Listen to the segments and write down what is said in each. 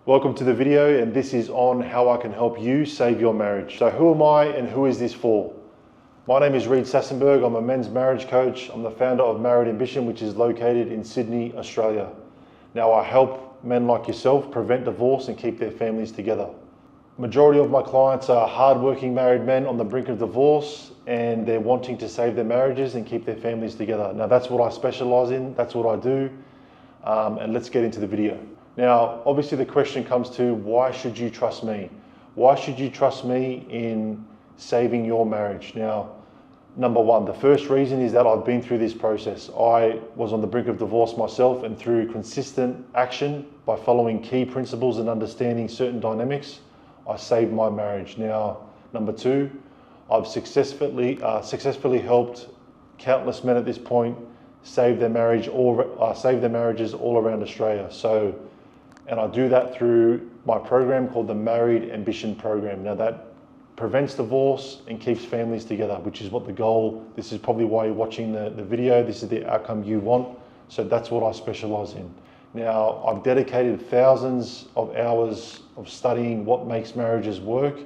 Welcome to the video, and this is on how I can help you save your marriage. So who am I and who is this for? My name is Reid Sassenberg. I'm a men's marriage coach. I'm the founder of Married Ambition, which is located in Sydney, Australia. Now I help men like yourself prevent divorce and keep their families together. Majority of my clients are hardworking married men on the brink of divorce, and they're wanting to save their marriages and keep their families together. Now that's what I specialize in, that's what I do, and let's get into the video. Now, obviously the question comes to, why should you trust me? Why should you trust me in saving your marriage? Now, number one, the first reason is that I've been through this process. I was on the brink of divorce myself, and through consistent action, by following key principles and understanding certain dynamics, I saved my marriage. Now, number two, I've successfully helped countless men at this point save their marriages all around Australia. And I do that through my program called the Married Ambition program. Now that prevents divorce and keeps families together, which is what the goal, this is probably why you're watching the video, this is the outcome you want. So that's what I specialize in. Now, I've dedicated thousands of hours of studying what makes marriages work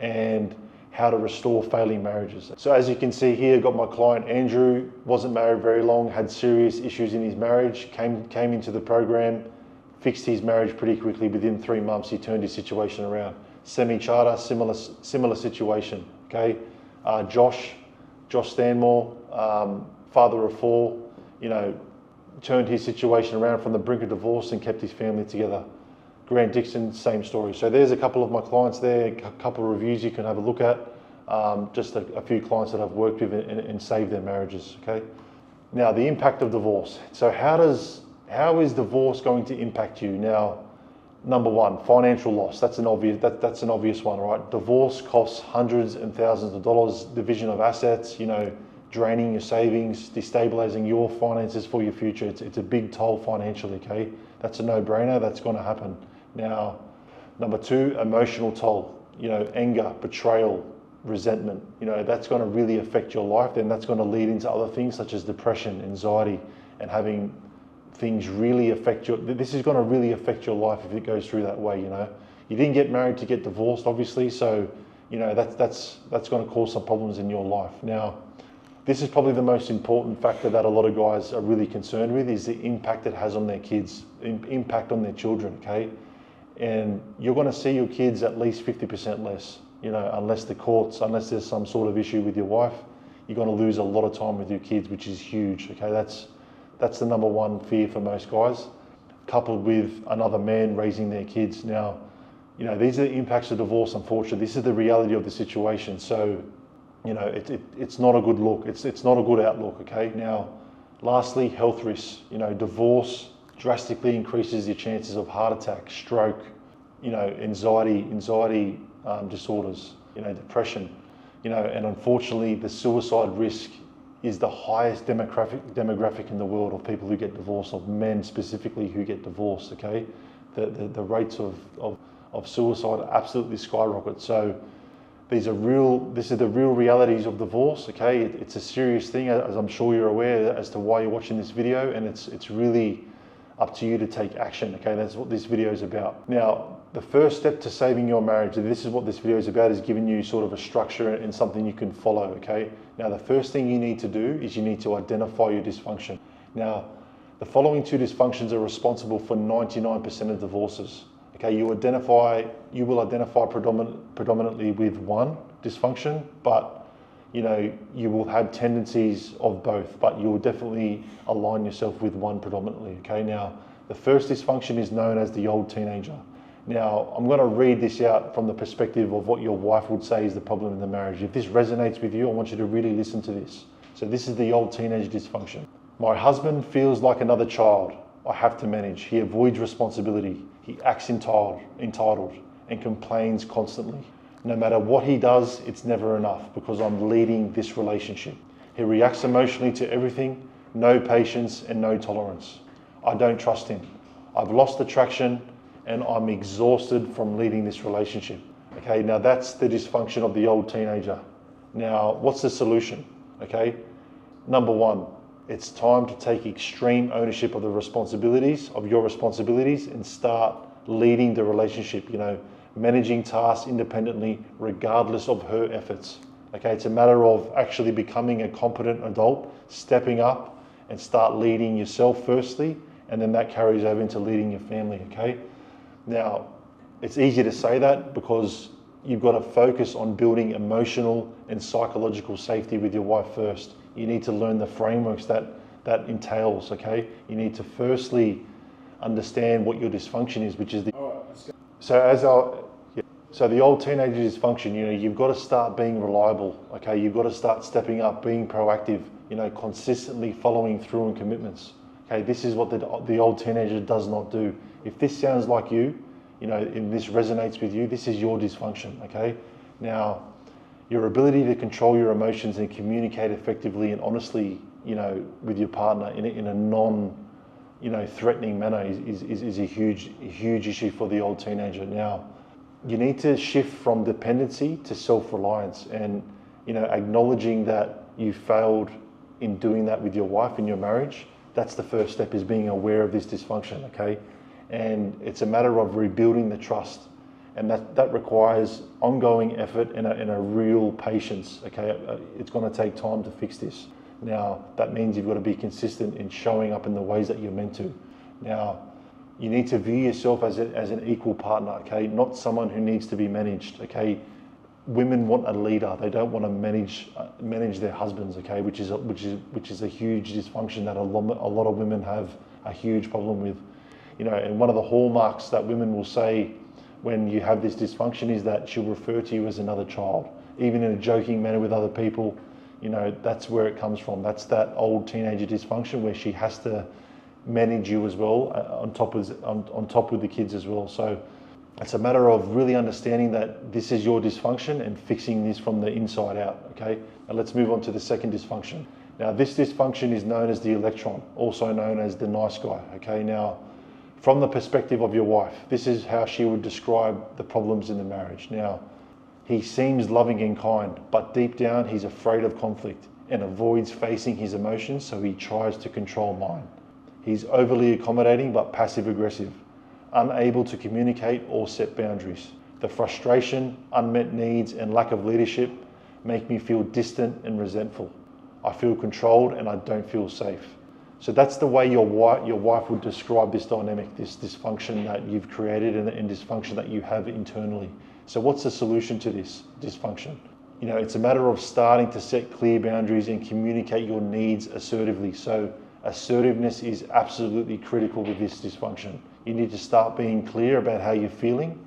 and how to restore failing marriages. So as you can see here, got my client Andrew, wasn't married very long, had serious issues in his marriage, came into the program, fixed his marriage pretty quickly. Within 3 months, he turned his situation around. Semi-charter, similar situation, okay? Josh Stanmore, father of four, turned his situation around from the brink of divorce and kept his family together. Grant Dixon, same story. So there's a couple of my clients there, a couple of reviews you can have a look at. Just a few clients that I've worked with and saved their marriages, okay? Now, the impact of divorce. So how is divorce going to impact you? Now, number one, financial loss. That's an obvious one, right? Divorce costs hundreds and thousands of dollars, division of assets, draining your savings, destabilizing your finances for your future. It's a big toll financially, okay? That's a no-brainer, that's gonna happen. Now, number two, emotional toll, anger, betrayal, resentment, that's gonna really affect your life. Then that's gonna lead into other things such as depression, anxiety, and having things really affect this is gonna really affect your life if it goes through that way, You didn't get married to get divorced, obviously, so, that's gonna cause some problems in your life. Now, this is probably the most important factor that a lot of guys are really concerned with, is the impact it has on their kids, impact on their children, okay? And you're gonna see your kids at least 50% less, unless there's some sort of issue with your wife, you're gonna lose a lot of time with your kids, which is huge, okay? That's the number one fear for most guys, coupled with another man raising their kids. Now, these are the impacts of divorce, unfortunately. This is the reality of the situation. So, it's not a good look. It's not a good outlook, okay? Now, lastly, health risks. Divorce drastically increases your chances of heart attack, stroke, anxiety disorders, depression, and unfortunately, the suicide risk is the highest demographic in the world of people who get divorced, of men specifically who get divorced, okay? The rates of suicide absolutely skyrocket. So this is the real realities of divorce, okay? It's a serious thing, as I'm sure you're aware, as to why you're watching this video, and it's really up to you to take action, okay? That's what this video is about. Now, the first step to saving your marriage, and this is what this video is about, is giving you sort of a structure and something you can follow, okay? Now, the first thing you need to do is you need to identify your dysfunction. Now, the following two dysfunctions are responsible for 99% of divorces, okay? You will identify predominantly with one dysfunction, but you will have tendencies of both, but you will definitely align yourself with one predominantly, okay? Now, the first dysfunction is known as the old teenager. Now, I'm gonna read this out from the perspective of what your wife would say is the problem in the marriage. If this resonates with you, I want you to really listen to this. So this is the old teenage dysfunction. My husband feels like another child I have to manage. He avoids responsibility. He acts entitled and complains constantly. No matter what he does, it's never enough because I'm leading this relationship. He reacts emotionally to everything, no patience and no tolerance. I don't trust him. I've lost attraction and I'm exhausted from leading this relationship. Okay, now that's the dysfunction of the old teenager. Now, what's the solution? Okay, number one, it's time to take extreme ownership of your responsibilities and start leading the relationship, managing tasks independently regardless of her efforts. Okay, it's a matter of actually becoming a competent adult, stepping up and start leading yourself firstly, and then that carries over into leading your family, okay? Now, it's easy to say that because you've got to focus on building emotional and psychological safety with your wife first. You need to learn the frameworks that entails, okay? You need to firstly understand what your dysfunction is, which is the... All right, let's go. So the old teenager dysfunction, you've got to start being reliable, okay? You've got to start stepping up, being proactive, consistently following through on commitments. Okay, this is what the old teenager does not do. If this sounds like you, and this resonates with you, this is your dysfunction, okay? Now, your ability to control your emotions and communicate effectively and honestly, with your partner in a non, threatening manner is a huge issue for the old teenager. Now, you need to shift from dependency to self-reliance and, acknowledging that you failed in doing that with your wife in your marriage. That's the first step, is being aware of this dysfunction, okay? And it's a matter of rebuilding the trust. And that requires ongoing effort and a real patience, okay? It's gonna take time to fix this. Now, that means you've got to be consistent in showing up in the ways that you're meant to. Now, you need to view yourself as an equal partner, okay? Not someone who needs to be managed, okay? Women want a leader. They don't want to manage their husbands, okay? Which is a huge dysfunction that a lot of women have a huge problem with. And one of the hallmarks that women will say when you have this dysfunction is that she'll refer to you as another child, even in a joking manner with other people. That's where it comes from. That's that old teenager dysfunction where she has to manage you as well, on top with the kids as well. So it's a matter of really understanding that this is your dysfunction and fixing this from the inside out, okay? Now let's move on to the second dysfunction. Now this dysfunction is known as the electron, also known as the nice guy, okay? Now, from the perspective of your wife, this is how she would describe the problems in the marriage. Now, he seems loving and kind, but deep down he's afraid of conflict and avoids facing his emotions, so he tries to control mine. He's overly accommodating but passive aggressive, unable to communicate or set boundaries. The frustration, unmet needs, and lack of leadership make me feel distant and resentful. I feel controlled and I don't feel safe. So that's the way your wife would describe this dynamic, this dysfunction that you've created and dysfunction that you have internally. So what's the solution to this dysfunction? It's a matter of starting to set clear boundaries and communicate your needs assertively. So assertiveness is absolutely critical with this dysfunction. You need to start being clear about how you're feeling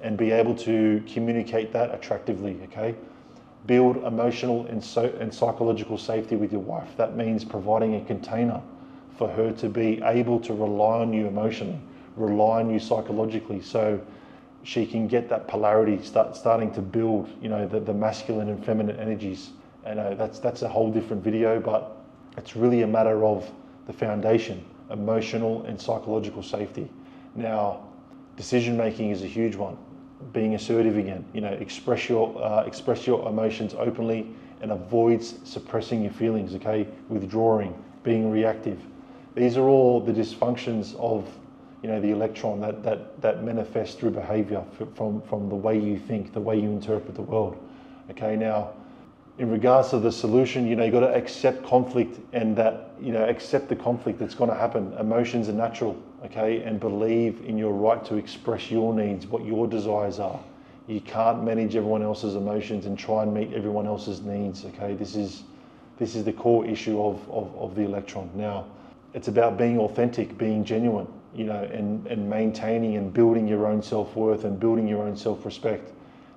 and be able to communicate that attractively, okay? Build emotional and psychological safety with your wife. That means providing a container for her to be able to rely on you emotionally, rely on you psychologically, so she can get that polarity starting to build, the masculine and feminine energies. And that's a whole different video, but it's really a matter of the foundation, emotional and psychological safety. Now, decision making is a huge one. Being assertive again, express your emotions openly and avoid suppressing your feelings, okay? Withdrawing, being reactive. These are all the dysfunctions of, the electron that manifest through behavior from the way you think, the way you interpret the world. Okay, now, in regards to the solution, you've got to accept conflict and that, accept the conflict that's going to happen. Emotions are natural, okay? And believe in your right to express your needs, what your desires are. You can't manage everyone else's emotions and try and meet everyone else's needs, okay? This is the core issue of the electron. Now, it's about being authentic, being genuine, and maintaining and building your own self-worth and building your own self-respect.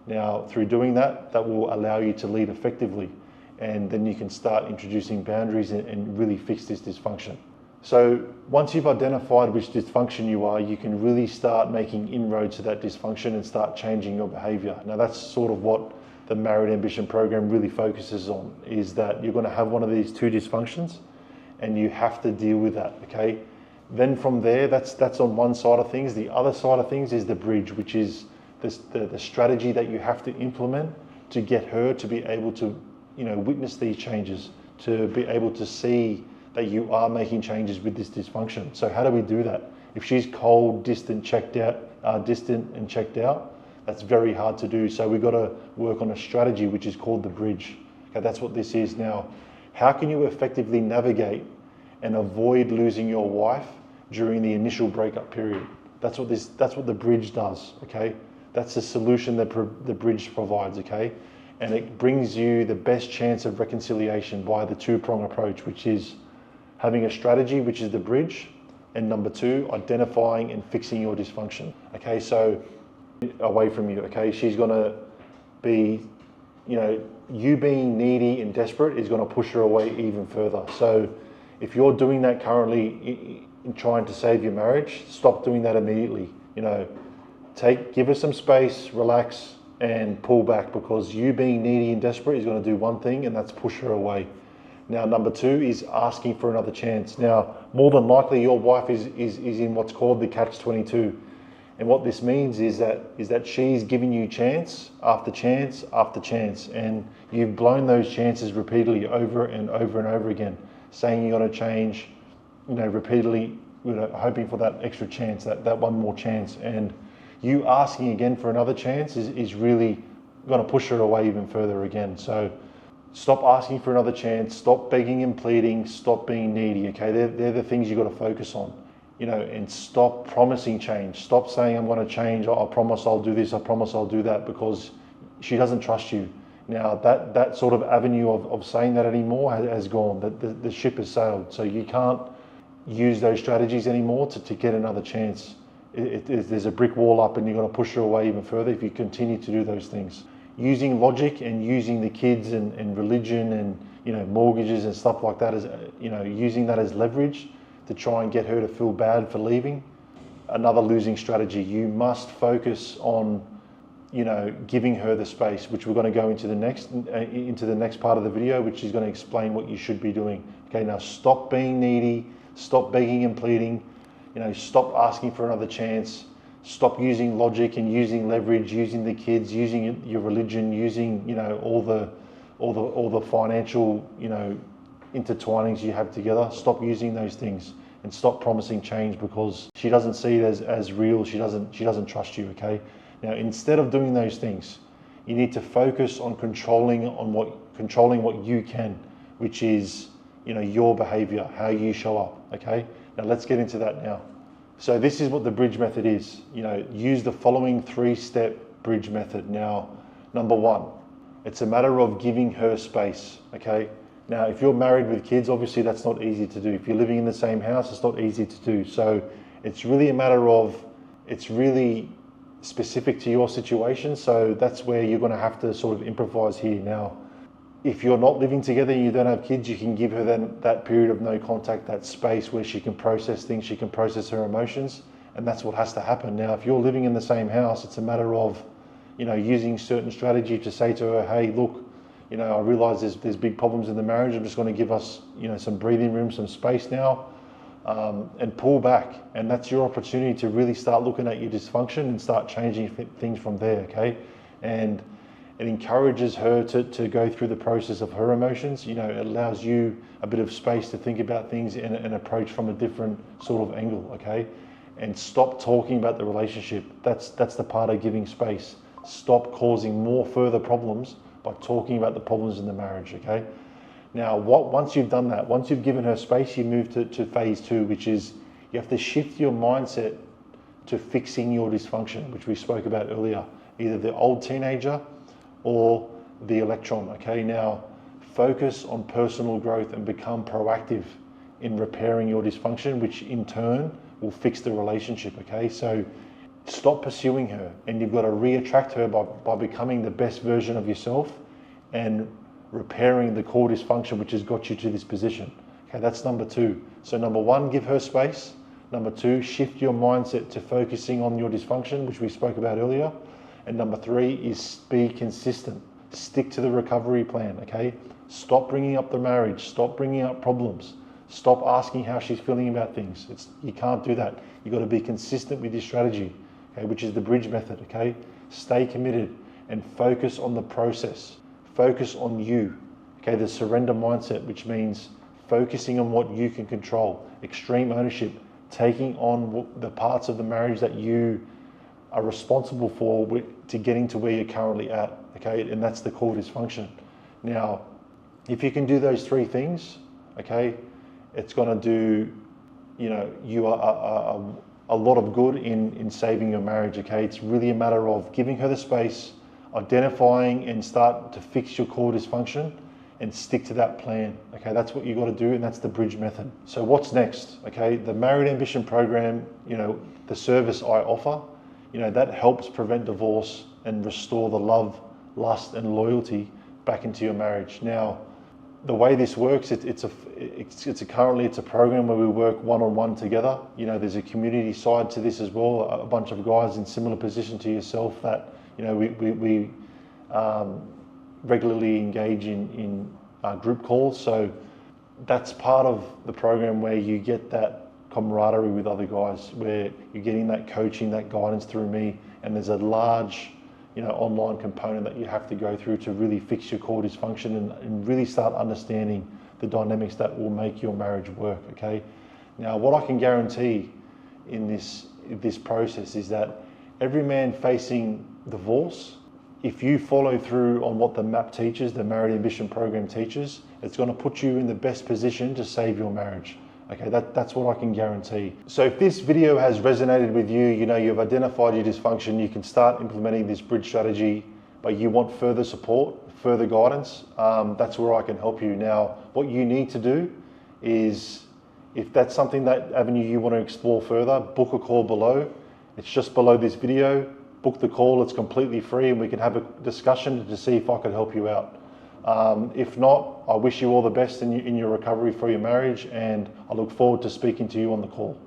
Now, through doing that will allow you to lead effectively, and then you can start introducing boundaries and really fix this dysfunction. So once you've identified which dysfunction you are, you can really start making inroads to that dysfunction and start changing your behavior. Now, that's sort of what the Married Ambition program really focuses on, is that you're going to have one of these two dysfunctions and you have to deal with that, okay? Then from there, that's on one side of things. The other side of things is the bridge, which is the strategy that you have to implement to get her to be able to, witness these changes, to be able to see that you are making changes with this dysfunction. So how do we do that? If she's cold, distant, distant and checked out, that's very hard to do. So we've got to work on a strategy which is called the bridge. Okay, that's what this is. Now, how can you effectively navigate and avoid losing your wife during the initial breakup period? That's what the bridge does. Okay, that's the solution that the bridge provides. Okay, and it brings you the best chance of reconciliation via the two-prong approach, which is having a strategy, which is the bridge, and number two, identifying and fixing your dysfunction. Okay, so away from you. Okay, she's gonna be, you being needy and desperate is gonna push her away even further. So if you're doing that currently in trying to save your marriage, stop doing that immediately. Give her some space, relax, and pull back, because you being needy and desperate is going to do one thing, and that's push her away. Now, number two is asking for another chance. Now, more than likely, your wife is in what's called the catch-22. And what this means is that she's giving you chance after chance after chance, and you've blown those chances repeatedly over and over and over again, saying you're going to change, repeatedly, hoping for that extra chance, that one more chance. And you asking again for another chance is really going to push her away even further again. So stop asking for another chance, stop begging and pleading, stop being needy, okay? They're the things you've got to focus on, and stop promising change. Stop saying, I'm going to change, I promise I'll do this, I promise I'll do that, because she doesn't trust you. Now, that sort of avenue of saying that anymore has gone. The ship has sailed. So you can't use those strategies anymore to get another chance. There's a brick wall up, and you're going to push her away even further if you continue to do those things. Using logic and using the kids and religion and mortgages and stuff like that, as using that as leverage to try and get her to feel bad for leaving, another losing strategy. You must focus on giving her the space, which we're going to go into the next part of the video, which is going to explain what you should be doing. Okay, now stop being needy, stop begging and pleading, stop asking for another chance, stop using logic and using leverage, using the kids, using your religion, using all the financial intertwinings you have together. Stop using those things and stop promising change, because she doesn't see it as real. She doesn't trust you. Okay. Now, instead of doing those things, you need to focus on controlling what you can, which is your behavior, how you show up. Okay. Now let's get into that now. So this is what the bridge method is. Use the following 3-step bridge method. Now, number one, it's a matter of giving her space. Okay. Now, if you're married with kids, obviously that's not easy to do. If you're living in the same house, it's not easy to do. So it's really a matter of, it's really specific to your situation. So that's where you're going to have to sort of improvise here. Now, if you're not living together and you don't have kids, you can give her then that period of no contact, that space where she can process things, she can process her emotions, and that's what has to happen. Now, if you're living in the same house, it's a matter of, using certain strategy to say to her, hey, look, I realize there's big problems in the marriage. I'm just going to give us, some breathing room, some space now, and pull back. And that's your opportunity to really start looking at your dysfunction and start changing things from there, okay? And it encourages her to go through the process of her emotions. It allows you a bit of space to think about things and approach from a different sort of angle, okay? And stop talking about the relationship. That's the part of giving space. Stop causing more further problems by talking about the problems in the marriage, okay? Now, once you've done that, once you've given her space, you move to phase 2, which is you have to shift your mindset to fixing your dysfunction, which we spoke about earlier, either the old teenager or the electron, okay? Now, focus on personal growth and become proactive in repairing your dysfunction, which in turn will fix the relationship, okay? So stop pursuing her, and you've got to re-attract her by becoming the best version of yourself and repairing the core dysfunction which has got you to this position. Okay, that's number 2. So number 1, give her space. Number 2, shift your mindset to focusing on your dysfunction, which we spoke about earlier. And number 3 is be consistent. Stick to the recovery plan, okay? Stop bringing up the marriage. Stop bringing up problems. Stop asking how she's feeling about things. You can't do that. You've got to be consistent with your strategy, okay, which is the bridge method, okay? Stay committed and focus on the process. Focus on you, okay? The surrender mindset, which means focusing on what you can control. Extreme ownership. taking on the parts of the marriage that you are responsible for to getting to where you're currently at, okay? And that's the core dysfunction. Now, if you can do those three things, okay, it's gonna do, you a lot of good in saving your marriage, okay? It's really a matter of giving her the space, identifying and start to fix your core dysfunction and stick to that plan, okay? That's what you got to do, and that's the bridge method. So what's next, okay? The Married Ambition program, the service I offer, that helps prevent divorce and restore the love, lust, and loyalty back into your marriage. Now, the way this works, it's a program where we work one-on-one together. There's a community side to this as well, a bunch of guys in similar position to yourself that, we regularly engage in group calls. So that's part of the program where you get that camaraderie with other guys, where you're getting that coaching, that guidance through me, and there's a large online component that you have to go through to really fix your core dysfunction and really start understanding the dynamics that will make your marriage work, okay? Now, what I can guarantee in this process is that every man facing divorce, if you follow through on what the MAP teaches, the Married Ambition program teaches, it's going to put you in the best position to save your marriage. Okay, that's what I can guarantee. So if this video has resonated with you, you've identified your dysfunction, you can start implementing this bridge strategy, but you want further support, further guidance, that's where I can help you. Now, what you need to do is, if that's something, that avenue you want to explore further, book a call below. It's just below this video. Book the call, it's completely free, and we can have a discussion to see if I could help you out. If not, I wish you all the best in your recovery for your marriage, and I look forward to speaking to you on the call.